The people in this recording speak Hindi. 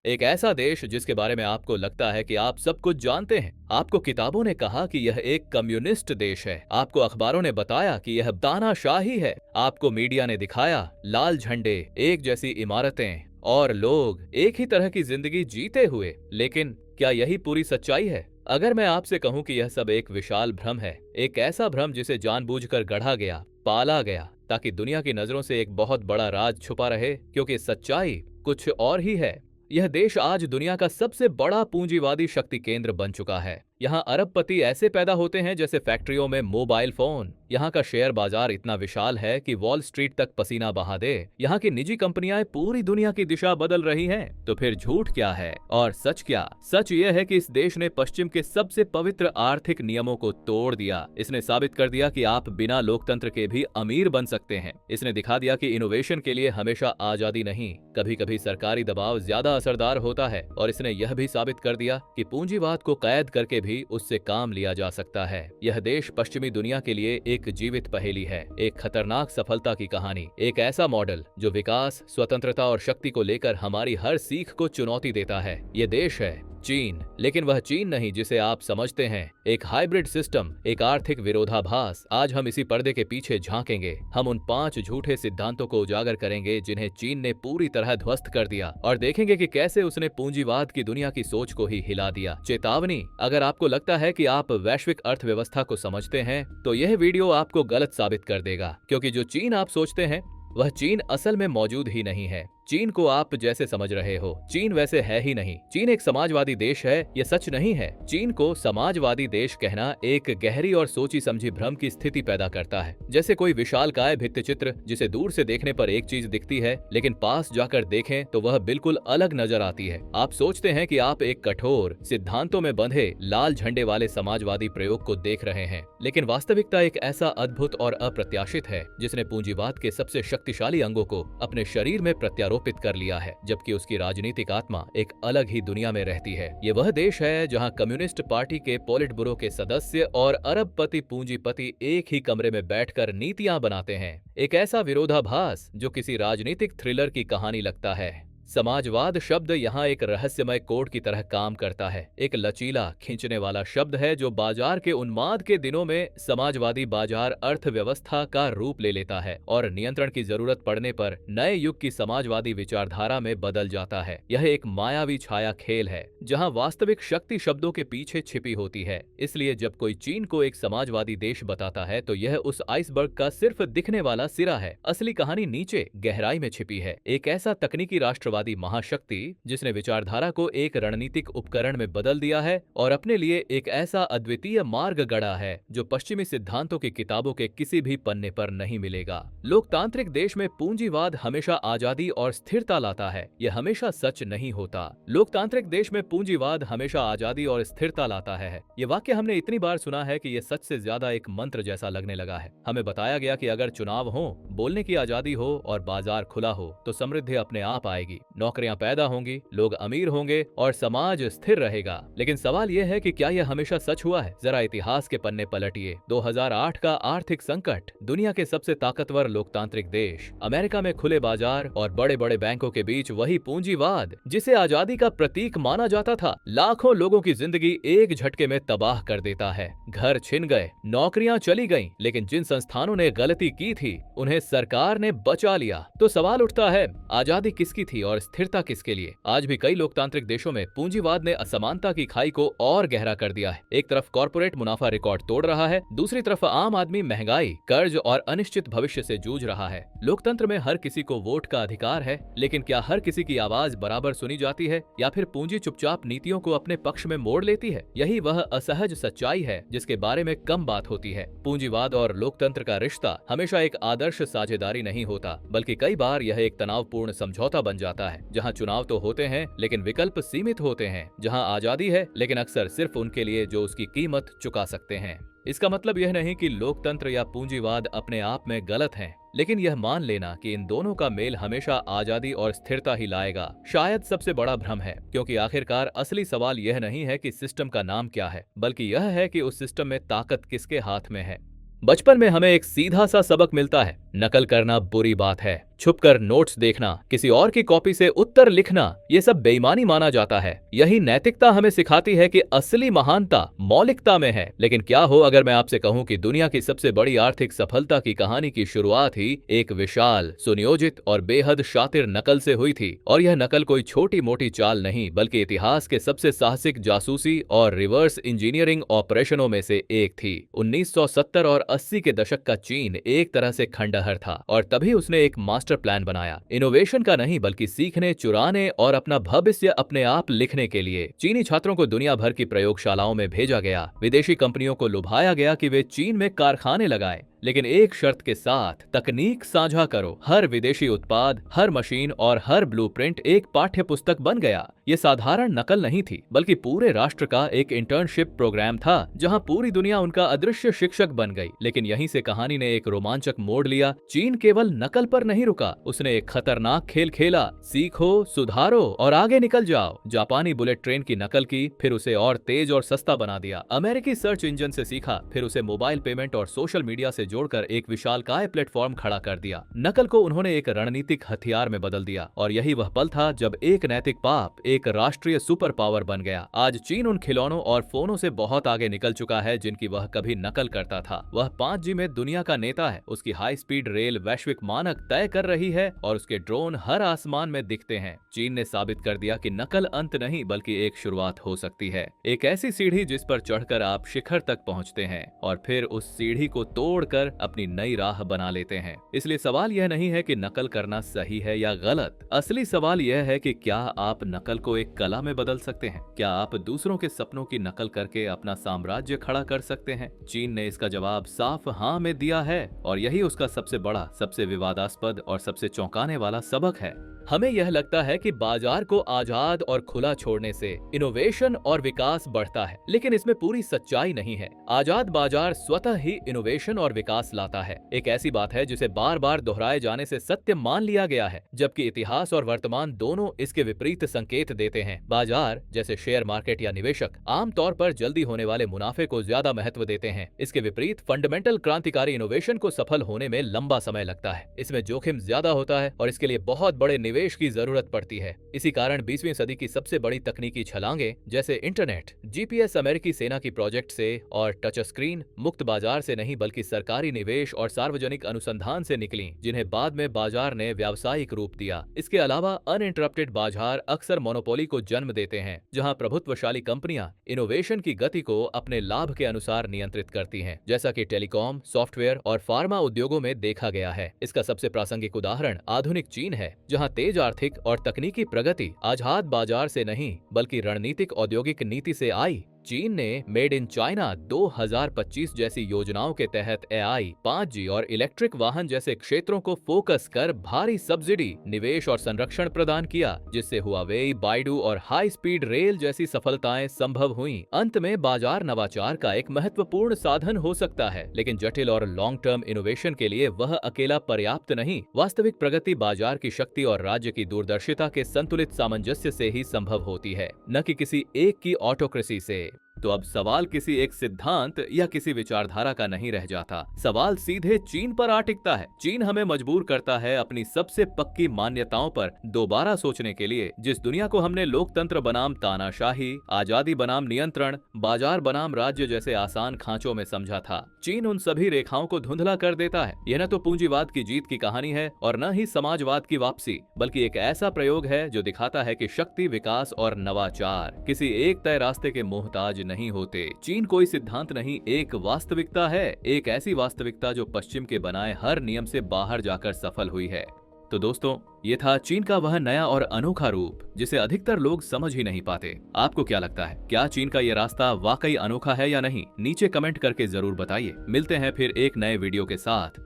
एक ऐसा देश जिसके बारे में आपको लगता है कि आप सब कुछ जानते हैं। आपको किताबों ने कहा कि यह एक कम्युनिस्ट देश है, आपको अखबारों ने बताया कि यह तानाशाही है, आपको मीडिया ने दिखाया लाल झंडे, एक जैसी इमारतें और लोग एक ही तरह की जिंदगी जीते हुए। लेकिन क्या यही पूरी सच्चाई है? अगर मैं आपसे कहूं कि यह सब एक विशाल भ्रम है, एक ऐसा भ्रम जिसे जानबूझकर गढ़ा गया, पाला गया, ताकि दुनिया की नजरों से एक बहुत बड़ा राज छुपा रहे, क्योंकि सच्चाई कुछ और ही है। यह देश आज दुनिया का सबसे बड़ा पूंजीवादी शक्ति केंद्र बन चुका है। यहाँ अरबपति ऐसे पैदा होते हैं जैसे फैक्ट्रियों में मोबाइल फोन। यहाँ का शेयर बाजार इतना विशाल है कि वॉल स्ट्रीट तक पसीना बहा दे। यहाँ की निजी कंपनियां पूरी दुनिया की दिशा बदल रही हैं। तो फिर झूठ क्या है और सच क्या? सच यह है कि इस देश ने पश्चिम के सबसे पवित्र आर्थिक नियमों को तोड़ दिया। इसने साबित कर दिया कि आप बिना लोकतंत्र के भी अमीर बन सकते हैं। इसने दिखा दिया कि इनोवेशन के लिए हमेशा आजादी नहीं, कभी कभी सरकारी दबाव ज्यादा असरदार होता है। और इसने यह भी साबित कर दिया कि पूंजीवाद को कैद करके भी उससे काम लिया जा सकता है। यह देश पश्चिमी दुनिया के लिए एक जीवित पहेली है, एक खतरनाक सफलता की कहानी, एक ऐसा मॉडल जो विकास, स्वतंत्रता और शक्ति को लेकर हमारी हर सीख को चुनौती देता है। यह देश है चीन, लेकिन वह चीन नहीं जिसे आप समझते हैं। एक हाइब्रिड सिस्टम, एक आर्थिक विरोधाभास। आज हम इसी पर्दे के पीछे झांकेंगे। हम उन 5 झूठे सिद्धांतों को उजागर करेंगे जिन्हें चीन ने पूरी तरह ध्वस्त कर दिया, और देखेंगे कि कैसे उसने पूंजीवाद की दुनिया की सोच को ही हिला दिया। चेतावनी, अगर आपको लगता है कि आप वैश्विक अर्थव्यवस्था को समझते हैं, तो यह वीडियो आपको गलत साबित कर देगा, क्योंकि जो चीन आप सोचते हैं वह चीन असल में मौजूद ही नहीं है। चीन को आप जैसे समझ रहे हो, चीन वैसे है ही नहीं। चीन एक समाजवादी देश है, ये सच नहीं है। चीन को समाजवादी देश कहना एक गहरी और सोची समझी भ्रम की स्थिति पैदा करता है। जैसे कोई विशालकाय भित्ति चित्र जिसे दूर से देखने पर एक चीज दिखती है, लेकिन पास जाकर देखें तो वह बिल्कुल अलग नजर आती है। आप सोचते हैं कि आप एक कठोर, सिद्धांतों में बंधे लाल झंडे वाले समाजवादी प्रयोग को देख रहे हैं, लेकिन वास्तविकता एक ऐसा अद्भुत और अप्रत्याशित है जिसने पूंजीवाद के सबसे शक्तिशाली अंगों को अपने शरीर में प्रत्यारोपित कर लिया है, जबकि उसकी राजनीतिक आत्मा एक अलग ही दुनिया में रहती है। ये वह देश है जहां कम्युनिस्ट पार्टी के पॉलिट ब्यूरो के सदस्य और अरबपति पूंजीपति एक ही कमरे में बैठकर नीतियां बनाते हैं। एक ऐसा विरोधाभास जो किसी राजनीतिक थ्रिलर की कहानी लगता है। समाजवाद शब्द यहाँ एक रहस्यमय कोड की तरह काम करता है। एक लचीला, खींचने वाला शब्द है जो बाजार के उन्माद के दिनों में समाजवादी बाजार अर्थव्यवस्था का रूप ले लेता है और नियंत्रण की जरूरत पड़ने पर नए युग की समाजवादी विचारधारा में बदल जाता है। यह एक मायावी छाया खेल है जहाँ वास्तविक शक्ति शब्दों के पीछे छिपी होती है। इसलिए जब कोई चीन को एक समाजवादी देश बताता है तो यह उस आइसबर्ग का सिर्फ दिखने वाला सिरा है। असली कहानी नीचे गहराई में छिपी है। एक ऐसा तकनीकी राष्ट्रवादी महाशक्ति जिसने विचारधारा को एक रणनीतिक उपकरण में बदल दिया है और अपने लिए एक ऐसा अद्वितीय मार्ग गढ़ा है जो पश्चिमी सिद्धांतों की किताबों के किसी भी पन्ने पर नहीं मिलेगा। लोकतांत्रिक देश में पूंजीवाद हमेशा आजादी और स्थिरता लाता है, यह हमेशा सच नहीं होता। लोकतांत्रिक देश में पूंजीवाद हमेशा आजादी और स्थिरता लाता है। ये वाक्य हमने इतनी बार सुना है कि यह सच से ज्यादा एक मंत्र जैसा लगने लगा है। हमें बताया गया कि अगर चुनाव हो, बोलने की आजादी हो और बाजार खुला हो तो समृद्धि अपने आप आएगी, नौकरियां पैदा होंगी, लोग अमीर होंगे और समाज स्थिर रहेगा। लेकिन सवाल यह है कि क्या यह हमेशा सच हुआ है? जरा इतिहास के पन्ने पलटिए। 2008 का आर्थिक संकट, दुनिया के सबसे ताकतवर लोकतांत्रिक देश अमेरिका में खुले बाजार और बड़े बड़े बैंकों के बीच वही पूंजीवाद जिसे आजादी का प्रतीक माना जाता था, लाखों लोगों की जिंदगी एक झटके में तबाह कर देता है। घर छिन गए, नौकरियां चली गईं, लेकिन जिन संस्थानों ने गलती की थी उन्हें सरकार ने बचा लिया। तो सवाल उठता है, आजादी किसकी थी और स्थिरता किसके लिए? आज भी कई लोकतांत्रिक देशों में पूंजीवाद ने असमानता की खाई को और गहरा कर दिया है। एक तरफ कॉर्पोरेट मुनाफा रिकॉर्ड तोड़ रहा है, दूसरी तरफ आम आदमी महंगाई, कर्ज और अनिश्चित भविष्य से जूझ रहा है। लोकतंत्र में हर किसी को वोट का अधिकार है, लेकिन क्या हर किसी की आवाज बराबर सुनी जाती है या फिर पूंजी चुपचाप नीतियों को अपने पक्ष में मोड़ लेती है? यही वह असहज सच्चाई है जिसके बारे में कम बात होती है। पूंजीवाद और लोकतंत्र का रिश्ता हमेशा एक आदर्श साझेदारी नहीं होता, बल्कि कई बार यह एक तनावपूर्ण समझौता बन जाता है, जहां चुनाव तो होते हैं लेकिन विकल्प सीमित होते हैं, जहां आजादी है लेकिन अक्सर सिर्फ उनके लिए जो उसकी कीमत चुका सकते हैं। इसका मतलब यह नहीं कि लोकतंत्र या पूंजीवाद अपने आप में गलत हैं, लेकिन यह मान लेना कि इन दोनों का मेल हमेशा आजादी और स्थिरता ही लाएगा शायद सबसे बड़ा भ्रम है, क्योंकि आखिरकार असली सवाल यह नहीं है कि सिस्टम का नाम क्या है, बल्कि यह है कि उस सिस्टम में ताकत किसके हाथ में है। बचपन में हमें एक सीधा सा सबक मिलता है, नकल करना बुरी बात है। छुपकर नोट्स देखना, किसी और की कॉपी से उत्तर लिखना, ये सब बेईमानी माना जाता है। यही नैतिकता हमें सिखाती है कि असली महानता मौलिकता में है। लेकिन क्या हो अगर मैं आपसे कहूं कि दुनिया की सबसे बड़ी आर्थिक सफलता की कहानी की शुरुआत ही एक विशाल, सुनियोजित और बेहद शातिर नकल से हुई थी। और यह नकल कोई छोटी मोटी चाल नहीं, बल्कि इतिहास के सबसे साहसिक जासूसी और रिवर्स इंजीनियरिंग ऑपरेशनों में से एक थी। 1970 और 80 के दशक का चीन एक तरह से खंडहर था, और तभी उसने एक मास्टर प्लान बनाया, इनोवेशन का नहीं बल्कि सीखने, चुराने और अपना भविष्य अपने आप लिखने के लिए। चीनी छात्रों को दुनिया भर की प्रयोगशालाओं में भेजा गया, विदेशी कंपनियों को लुभाया गया कि वे चीन में कारखाने लगाएं, लेकिन एक शर्त के साथ, तकनीक साझा करो। हर विदेशी उत्पाद, हर मशीन और हर ब्लूप्रिंट एक पाठ्य पुस्तक बन गया। ये साधारण नकल नहीं थी, बल्कि पूरे राष्ट्र का एक इंटर्नशिप प्रोग्राम था, जहां पूरी दुनिया उनका अदृश्य शिक्षक बन गई। लेकिन यहीं से कहानी ने एक रोमांचक मोड़ लिया। चीन केवल नकल पर नहीं रुका, उसने एक खतरनाक खेल खेला। सीखो, सुधारो और आगे निकल जाओ। जापानी बुलेट ट्रेन की नकल की, फिर उसे और तेज और सस्ता बना दिया। अमेरिकी सर्च इंजन से सीखा, फिर उसे मोबाइल पेमेंट और सोशल मीडिया से जोड़कर एक विशालकाय प्लेटफॉर्म खड़ा कर दिया। नकल को उन्होंने एक रणनीतिक हथियार में बदल दिया, और यही वह पल था जब एक नैतिक पाप एक राष्ट्रीय सुपर पावर बन गया। आज चीन उन खिलौनों और फोनों से बहुत आगे निकल चुका है जिनकी वह कभी नकल करता था। वह 5G में दुनिया का नेता है, उसकी हाई स्पीड रेल वैश्विक मानक तय कर रही है, और उसके ड्रोन हर आसमान में दिखते हैं। चीन ने साबित कर दिया कि नकल अंत नहीं बल्कि एक शुरुआत हो सकती है, एक ऐसी सीढ़ी जिस पर चढ़कर आप शिखर तक पहुंचते हैं और फिर उस सीढ़ी को तोड़कर अपनी नई राह बना लेते हैं। इसलिए सवाल यह नहीं है कि नकल करना सही है या गलत, असली सवाल यह है कि क्या आप नकल को एक कला में बदल सकते हैं? क्या आप दूसरों के सपनों की नकल करके अपना साम्राज्य खड़ा कर सकते हैं? चीन ने इसका जवाब साफ हाँ में दिया है, और यही उसका सबसे बड़ा, सबसे विवादास्पद और सबसे चौंकाने वाला सबक है। हमें यह लगता है कि बाजार को आजाद और खुला छोड़ने से इनोवेशन और विकास बढ़ता है, लेकिन इसमें पूरी सच्चाई नहीं है। आजाद बाजार स्वतः ही इनोवेशन और विकास लाता है। एक ऐसी बात है जिसे बार बार दोहराए जाने से सत्य मान लिया गया है, जबकि इतिहास और वर्तमान दोनों इसके विपरीत संकेत देते हैं। बाजार जैसे शेयर मार्केट या निवेशक आमतौर पर जल्दी होने वाले मुनाफे को ज्यादा महत्व देते हैं। इसके विपरीत फंडामेंटल क्रांतिकारी इनोवेशन को सफल होने में लंबा समय लगता है, इसमें जोखिम ज्यादा होता है और इसके लिए बहुत बड़े निवेश की जरूरत पड़ती है। इसी कारण 20वीं सदी की सबसे बड़ी तकनीकी छलांगे जैसे इंटरनेट, जीपीएस अमेरिकी सेना की प्रोजेक्ट से और टच स्क्रीन मुक्त बाजार से नहीं बल्कि सरकारी निवेश और सार्वजनिक अनुसंधान से निकली, जिन्हें बाद में बाजार ने व्यावसायिक रूप दिया। इसके अलावा अनइंटरप्टेड बाजार अक्सर मोनोपोली को जन्म देते हैं, जहां प्रभुत्वशाली कंपनियां इनोवेशन की गति को अपने लाभ के अनुसार नियंत्रित करती हैं, जैसा कि टेलीकॉम, सॉफ्टवेयर और फार्मा उद्योगों में देखा गया है। इसका सबसे प्रासंगिक उदाहरण आधुनिक चीन है, जहां तेज आर्थिक और तकनीकी प्रगति आजाद बाजार से नहीं बल्कि रणनीतिक औद्योगिक नीति से आई। चीन ने मेड इन चाइना 2025 जैसी योजनाओं के तहत एआई, 5G और इलेक्ट्रिक वाहन जैसे क्षेत्रों को फोकस कर भारी सब्सिडी, निवेश और संरक्षण प्रदान किया, जिससे हुआवेई, बाइडू और हाई स्पीड रेल जैसी सफलताएं संभव हुईं। अंत में बाजार नवाचार का एक महत्वपूर्ण साधन हो सकता है, लेकिन जटिल और लॉन्ग टर्म इनोवेशन के लिए वह अकेला पर्याप्त नहीं। वास्तविक प्रगति बाजार की शक्ति और राज्य की दूरदर्शिता के संतुलित सामंजस्य से ही संभव होती है, न कि किसी एक की ऑटोक्रेसी से। तो अब सवाल किसी एक सिद्धांत या किसी विचारधारा का नहीं रह जाता, सवाल सीधे चीन पर आ टिकता है। चीन हमें मजबूर करता है अपनी सबसे पक्की मान्यताओं पर दोबारा सोचने के लिए। जिस दुनिया को हमने लोकतंत्र बनाम तानाशाही, आजादी बनाम नियंत्रण, बाजार बनाम राज्य जैसे आसान खांचों में समझा था, चीन उन सभी रेखाओं को धुंधला कर देता है। यह न तो पूंजीवाद की जीत की कहानी है और न ही समाजवाद की वापसी, बल्कि एक ऐसा प्रयोग है जो दिखाता है कि शक्ति, विकास और नवाचार किसी एक तय रास्ते के मोहताज नहीं होते। चीन कोई सिद्धांत नहीं, एक वास्तविकता है, एक ऐसी वास्तविकता जो पश्चिम के बनाए हर नियम से बाहर जाकर सफल हुई है। तो दोस्तों, ये था चीन का वह नया और अनोखा रूप जिसे अधिकतर लोग समझ ही नहीं पाते। आपको क्या लगता है, क्या चीन का ये रास्ता वाकई अनोखा है या नहीं? नीचे कमेंट करके जरूर बताइए। मिलते हैं फिर एक नए वीडियो के साथ।